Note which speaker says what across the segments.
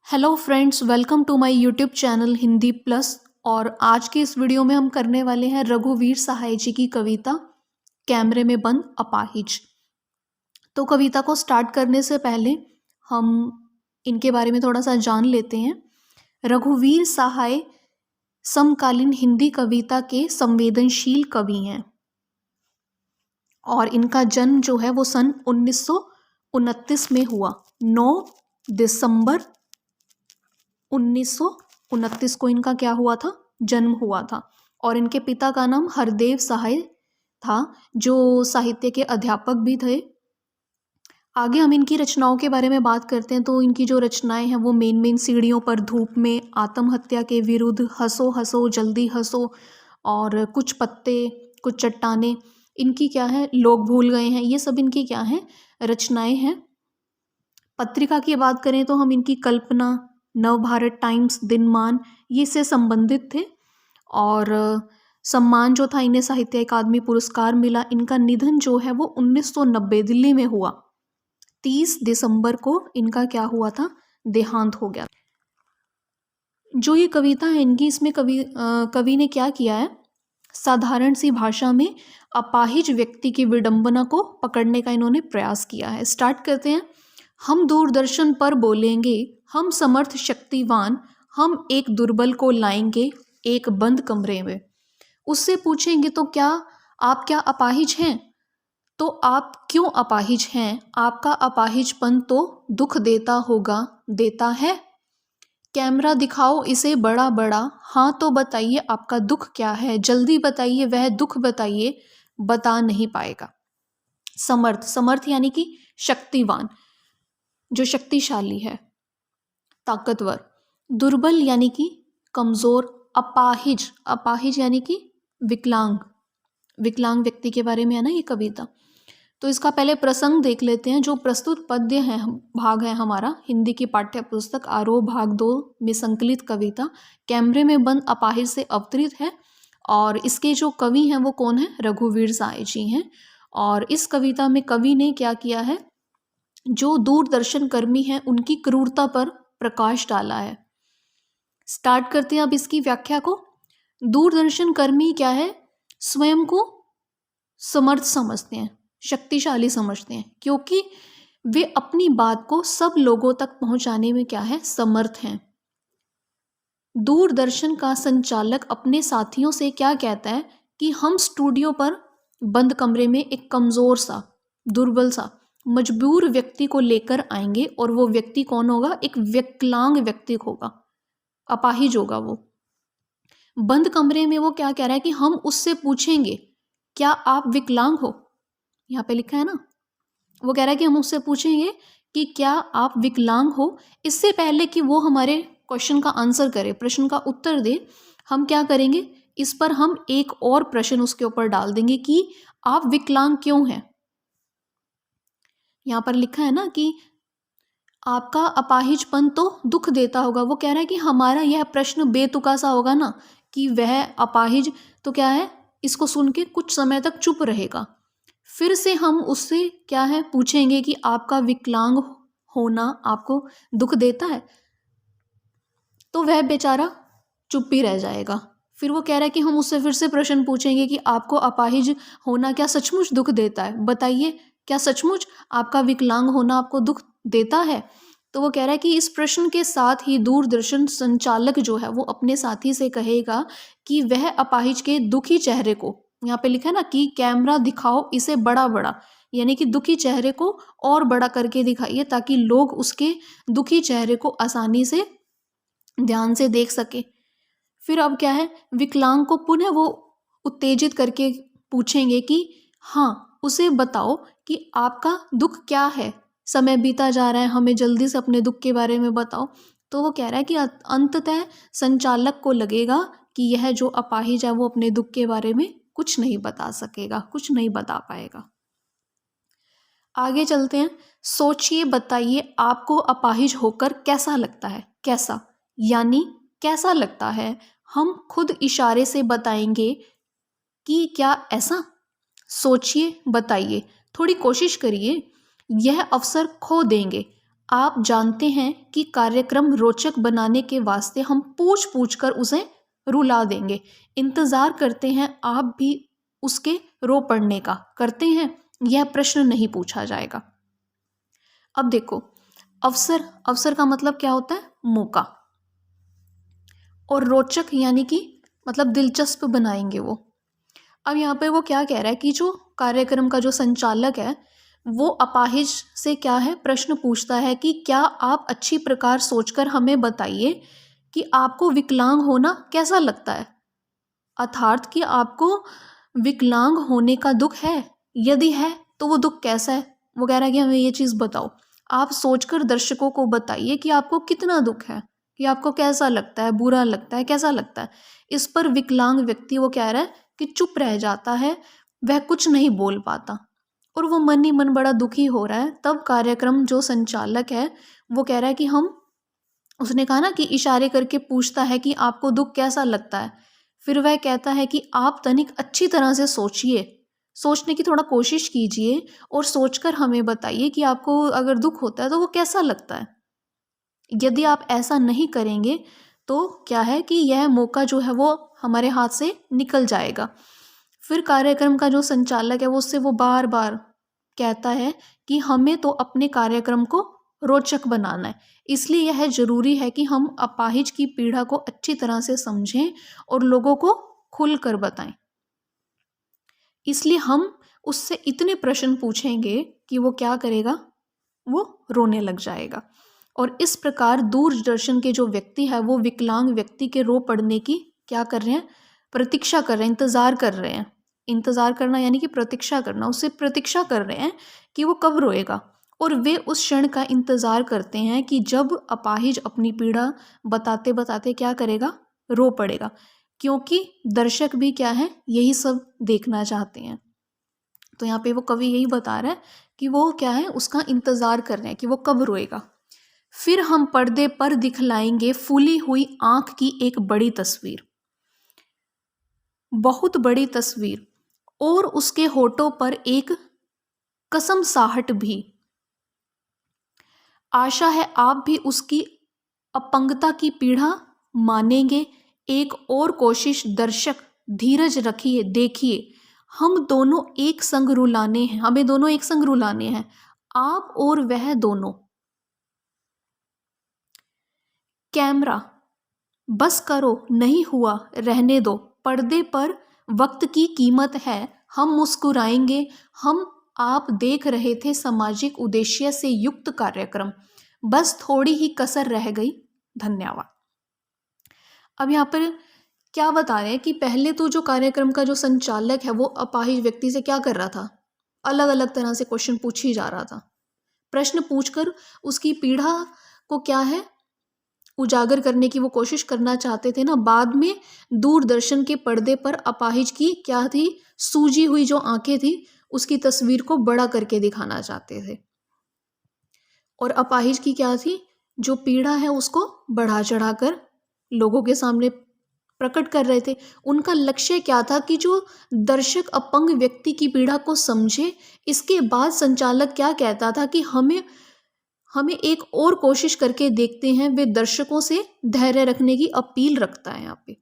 Speaker 1: Hello friends, welcome to my YouTube channel Hindi plus. और आज के इस वीडियो में हम करने वाले हैं रघुवीर सहाय जी की कविता कैमरे में बंद अपाहिज। तो कविता को स्टार्ट करने से पहले हम इनके बारे में थोड़ा सा जान लेते हैं। रघुवीर सहाय समकालीन हिंदी कविता के संवेदनशील कवि हैं और इनका जन्म जो है वो सन 1929 में हुआ। 9 दिसंबर 1929 को इनका क्या हुआ था, जन्म हुआ था। और इनके पिता का नाम हरदेव सहाय था, जो साहित्य के अध्यापक भी थे। आगे हम इनकी रचनाओं के बारे में बात करते हैं। तो इनकी जो रचनाएं हैं वो मेन सीढ़ियों पर धूप में, आत्महत्या के विरुद्ध, हंसो हंसो जल्दी हंसो, और कुछ पत्ते कुछ चट्टाने, इनकी क्या है, लोग भूल गए हैं, ये सब इनकी क्या है, रचनाएं हैं। पत्रिका की बात करें तो हम इनकी कल्पना, नवभारत टाइम्स, दिनमान, ये से संबंधित थे। और सम्मान जो था, इन्हें साहित्य अकादमी पुरस्कार मिला। इनका निधन जो है वो 1990 दिल्ली में हुआ। 30 दिसंबर को इनका क्या हुआ था, देहांत हो गया। जो ये कविता है इनकी, इसमें कवि ने क्या किया है, साधारण सी भाषा में अपाहिज व्यक्ति की विडंबना को पकड़ने का इन्होंने प्रयास किया है। स्टार्ट करते हैं। हम दूरदर्शन पर बोलेंगे, हम समर्थ शक्तिवान, हम एक दुर्बल को लाएंगे एक बंद कमरे में। उससे पूछेंगे तो क्या आप क्या अपाहिज हैं? तो आप क्यों अपाहिज हैं? आपका अपाहिजपन तो दुख देता होगा, देता है? कैमरा दिखाओ इसे बड़ा बड़ा, हाँ तो बताइए आपका दुख क्या है, जल्दी बताइए वह दुख बताइए, बता नहीं पाएगा। समर्थ, समर्थ यानी कि शक्तिवान, जो शक्तिशाली है, ताकतवर। दुर्बल यानी कि कमजोर। अपाहिज, अपाहिज यानी कि विकलांग, विकलांग व्यक्ति के बारे में है ना ये कविता। तो इसका पहले प्रसंग देख लेते हैं। जो प्रस्तुत पद्य है, भाग है हमारा हिंदी की पाठ्य पुस्तक आरोह भाग 2 में संकलित कविता कैमरे में बंद अपाहिज से अवतरित है। और इसके जो कवि हैं वो कौन है, रघुवीर सहाय जी हैं। और इस कविता में कवि ने क्या किया है, जो दूरदर्शन कर्मी हैं उनकी क्रूरता पर प्रकाश डाला है। स्टार्ट करते हैं अब इसकी व्याख्या को। दूरदर्शन कर्मी क्या है, स्वयं को समर्थ समझते हैं, शक्तिशाली समझते हैं, क्योंकि वे अपनी बात को सब लोगों तक पहुंचाने में क्या है, समर्थ हैं। दूरदर्शन का संचालक अपने साथियों से क्या कहता है कि हम स्टूडियो पर बंद कमरे में एक कमजोर सा, दुर्बल सा, मजबूर व्यक्ति को लेकर आएंगे। और वो व्यक्ति कौन होगा, एक विकलांग व्यक्ति होगा, अपाहिज होगा वो। बंद कमरे में वो क्या कह रहा है कि हम उससे पूछेंगे क्या आप विकलांग हो, यहाँ पे लिखा है ना। वो कह रहा है कि हम उससे पूछेंगे कि क्या आप विकलांग हो। इससे पहले कि वो हमारे क्वेश्चन का आंसर करे, प्रश्न का उत्तर दे, हम क्या करेंगे, इस पर हम एक और प्रश्न उसके ऊपर डाल देंगे कि आप विकलांग क्यों हैं। यहाँ पर लिखा है ना कि आपका अपाहिजपन तो दुख देता होगा। वो कह रहा है कि हमारा यह प्रश्न बेतुका सा होगा ना, कि वह अपाहिज तो क्या है, इसको सुन के कुछ समय तक चुप रहेगा। फिर से हम उससे क्या है, पूछेंगे कि आपका विकलांग होना आपको दुख देता है, तो वह बेचारा चुप ही रह जाएगा। फिर वो कह रहा है कि हम उससे फिर से प्रश्न पूछेंगे कि आपको अपाहिज होना क्या सचमुच दुख देता है, बताइए क्या सचमुच आपका विकलांग होना आपको दुख देता है। तो वो कह रहा है कि इस प्रश्न के साथ ही दूरदर्शन संचालक जो है वो अपने साथी से कहेगा कि वह अपाहिज के दुखी चेहरे को, यहाँ पे लिखा है ना कि कैमरा दिखाओ इसे बड़ा बड़ा, यानी कि दुखी चेहरे को और बड़ा करके दिखाइए ताकि लोग उसके दुखी चेहरे को आसानी से ध्यान से देख सके। फिर अब क्या है, विकलांग को पुनः वो उत्तेजित करके पूछेंगे कि हाँ उसे बताओ कि आपका दुख क्या है, समय बीता जा रहा है, हमें जल्दी से अपने दुख के बारे में बताओ। तो वो कह रहा है कि अंततः संचालक को लगेगा कि यह जो अपाहिज है वो अपने दुख के बारे में कुछ नहीं बता सकेगा, कुछ नहीं बता पाएगा। आगे चलते हैं। सोचिए बताइए आपको अपाहिज होकर कैसा लगता है, कैसा यानी कैसा लगता है। हम खुद इशारे से बताएंगे कि क्या ऐसा। सोचिए बताइए, थोड़ी कोशिश करिए, यह अवसर खो देंगे, आप जानते हैं कि कार्यक्रम रोचक बनाने के वास्ते हम पूछ पूछ कर उसे रुला देंगे। इंतज़ार करते हैं आप भी उसके रो पड़ने का। करते हैं? यह प्रश्न नहीं पूछा जाएगा। अब देखो, अवसर, अवसर का मतलब क्या होता है? मौका। और रोचक यानी कि मतलब दिलचस्प बनाएंगे वो। अब यहाँ पे वो क्या कह रहा है कि जो कार्यक्रम का जो संचालक है वो अपाहिज से क्या है, प्रश्न पूछता है कि क्या आप अच्छी प्रकार सोचकर हमें बताइए कि आपको विकलांग होना कैसा लगता है। अर्थात कि आपको विकलांग होने का दुख है, यदि है तो वो दुख कैसा है। वो कह रहा है कि हमें ये चीज़ बताओ। आप सोचकर दर्शकों को बताइए कि आपको कितना दुख है, कि आपको कैसा लगता है, बुरा लगता है, कैसा लगता है। इस पर विकलांग व्यक्ति वो कह रहा है कि चुप रह जाता है, वह कुछ नहीं बोल पाता और वो मन ही मन बड़ा दुखी हो रहा है। तब कार्यक्रम जो संचालक है वो कह रहा है कि हम, उसने कहा ना कि इशारे करके पूछता है कि आपको दुख कैसा लगता है। फिर वह कहता है कि आप तनिक अच्छी तरह से सोचिए, सोचने की थोड़ा कोशिश कीजिए और सोचकर हमें बताइए कि आपको अगर दुख होता है तो वो कैसा लगता है। यदि आप ऐसा नहीं करेंगे तो क्या है कि यह मौका जो है वो हमारे हाथ से निकल जाएगा। फिर कार्यक्रम का जो संचालक है वो उससे वो बार बार कहता है कि हमें तो अपने कार्यक्रम को रोचक बनाना है, इसलिए यह जरूरी है कि हम अपाहिज की पीड़ा को अच्छी तरह से समझें और लोगों को खुलकर बताएं। इसलिए हम उससे इतने प्रश्न पूछेंगे कि वो क्या करेगा, वो रोने लग जाएगा। और इस प्रकार दूरदर्शन के जो व्यक्ति है वो विकलांग व्यक्ति के रो पड़ने की क्या कर रहे हैं, प्रतीक्षा कर रहे हैं, इंतजार कर रहे हैं। इंतजार करना यानी कि प्रतीक्षा करना, उससे प्रतीक्षा कर रहे हैं कि वो कब रोएगा। और वे उस क्षण का इंतजार करते हैं कि जब अपाहिज अपनी पीड़ा बताते बताते क्या करेगा, रो पड़ेगा। क्योंकि दर्शक भी क्या है, यही सब देखना चाहते हैं। तो यहाँ पे वो कवि यही बता रहा है कि वो क्या है, उसका इंतजार कर रहे हैं कि वो कब रोएगा। फिर हम पर्दे पर दिखलाएंगे फूली हुई आंख की एक बड़ी तस्वीर, बहुत बड़ी तस्वीर, और उसके होठों पर एक कसम साहट भी। आशा है आप भी उसकी अपंगता की पीड़ा मानेंगे। एक और कोशिश दर्शक, धीरज रखिए, देखिए हम दोनों एक संग रुलाने हैं, हमें दोनों एक संग रुलाने हैं, आप और वह दोनों। कैमरा, बस करो, नहीं हुआ, रहने दो। पर्दे पर वक्त की कीमत है, हम मुस्कुराएंगे। हम आप देख रहे थे सामाजिक उद्देश्य से युक्त कार्यक्रम, बस थोड़ी ही कसर रह गई। धन्यवाद। अब यहाँ पर क्या बता रहे हैं कि पहले तो जो कार्यक्रम का जो संचालक है वो अपाहिज व्यक्ति से क्या कर रहा था, अलग अलग तरह से क्वेश्चन पूछ ही जा रहा था। प्रश्न पूछकर उसकी पीड़ा को क्या है, उजागर करने की वो कोशिश करना चाहते थे ना। बाद में दूरदर्शन के पर्दे पर अपाहिज की क्या थी, सूजी हुई जो आंखें थी उसकी तस्वीर को बड़ा करके दिखाना चाहते थे। और अपाहिज की क्या थी, जो पीड़ा है उसको बढ़ा चढ़ाकर लोगों के सामने प्रकट कर रहे थे। उनका लक्ष्य क्या था कि जो दर्शक अपंग व्यक्ति की पीड़ा को समझे। इसके बाद संचालक क्या कहता था कि हमें एक और कोशिश करके देखते हैं। वे दर्शकों से धैर्य रखने की अपील रखता है यहाँ पे।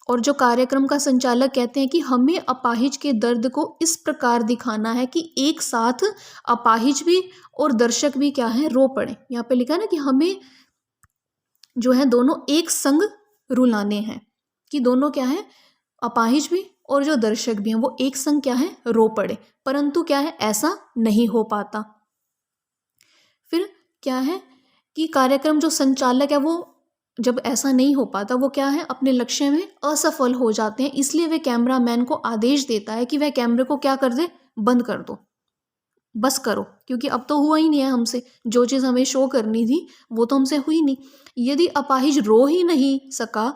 Speaker 1: और जो कार्यक्रम का संचालक कहते हैं कि हमें अपाहिज के दर्द को इस प्रकार दिखाना है कि एक साथ अपाहिज भी और दर्शक भी क्या है, रो पड़े। यहाँ पे लिखा है ना कि हमें जो है दोनों एक संग रुलाने हैं, कि दोनों क्या है, अपाहिज भी और जो दर्शक भी हैं वो एक संग क्या है, रो पड़े। परंतु क्या है, ऐसा नहीं हो पाता। फिर क्या है कि कार्यक्रम जो संचालक है वो जब ऐसा नहीं हो पाता वो क्या है, अपने लक्ष्य में असफल हो जाते हैं। इसलिए वे कैमरामैन को आदेश देता है कि वह कैमरे को क्या कर दे, बंद कर दो, बस करो, क्योंकि अब तो हुआ ही नहीं है हमसे, जो चीज़ हमें शो करनी थी वो तो हमसे हुई नहीं। यदि अपाहिज रो ही नहीं सका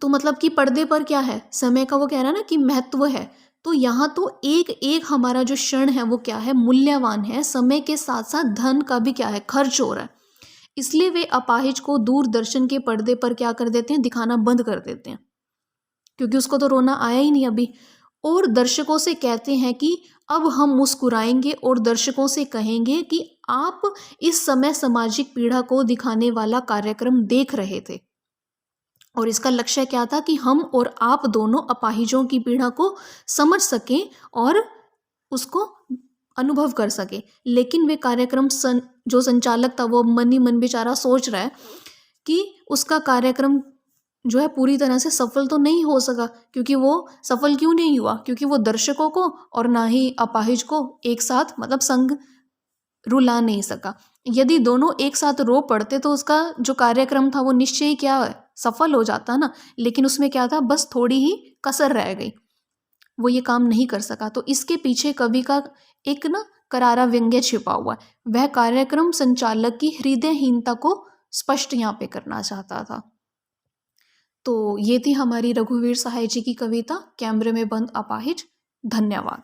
Speaker 1: तो मतलब कि पर्दे पर क्या है, समय का वो कह रहा है ना कि महत्व है। तो यहाँ तो एक एक हमारा जो क्षण है वो क्या है, मूल्यवान है। समय के साथ साथ धन का भी क्या है, खर्च हो रहा है। इसलिए वे अपाहिज को दूरदर्शन के पर्दे पर क्या कर देते हैं, दिखाना बंद कर देते हैं, क्योंकि उसको तो रोना आया ही नहीं अभी। और दर्शकों से कहते हैं कि अब हम मुस्कुराएंगे और दर्शकों से कहेंगे कि आप इस समय सामाजिक पीड़ा को दिखाने वाला कार्यक्रम देख रहे थे और इसका लक्ष्य क्या था कि हम और आप दोनों अपाहिजों की पीड़ा को समझ सकें और उसको अनुभव कर सके। लेकिन वे कार्यक्रम जो संचालक था वो मन ही मन बेचारा सोच रहा है कि उसका कार्यक्रम जो है पूरी तरह से सफल तो नहीं हो सका। क्योंकि वो सफल क्यों नहीं हुआ? क्योंकि वो दर्शकों को और ना ही अपाहिज को एक साथ मतलब संग रुला नहीं सका। यदि दोनों एक साथ रो पड़ते तो उसका जो कार्यक्रम था वो निश्चय ही क्या है, सफल हो जाता ना। लेकिन उसमें क्या था, बस थोड़ी ही कसर रह गई, वो ये काम नहीं कर सका। तो इसके पीछे कवि का एक ना करारा व्यंग्य छिपा हुआ है। वह कार्यक्रम संचालक की हृदयहीनता को स्पष्ट यहाँ पे करना चाहता था। तो ये थी हमारी रघुवीर सहाय जी की कविता कैमरे में बंद अपाहिज। धन्यवाद।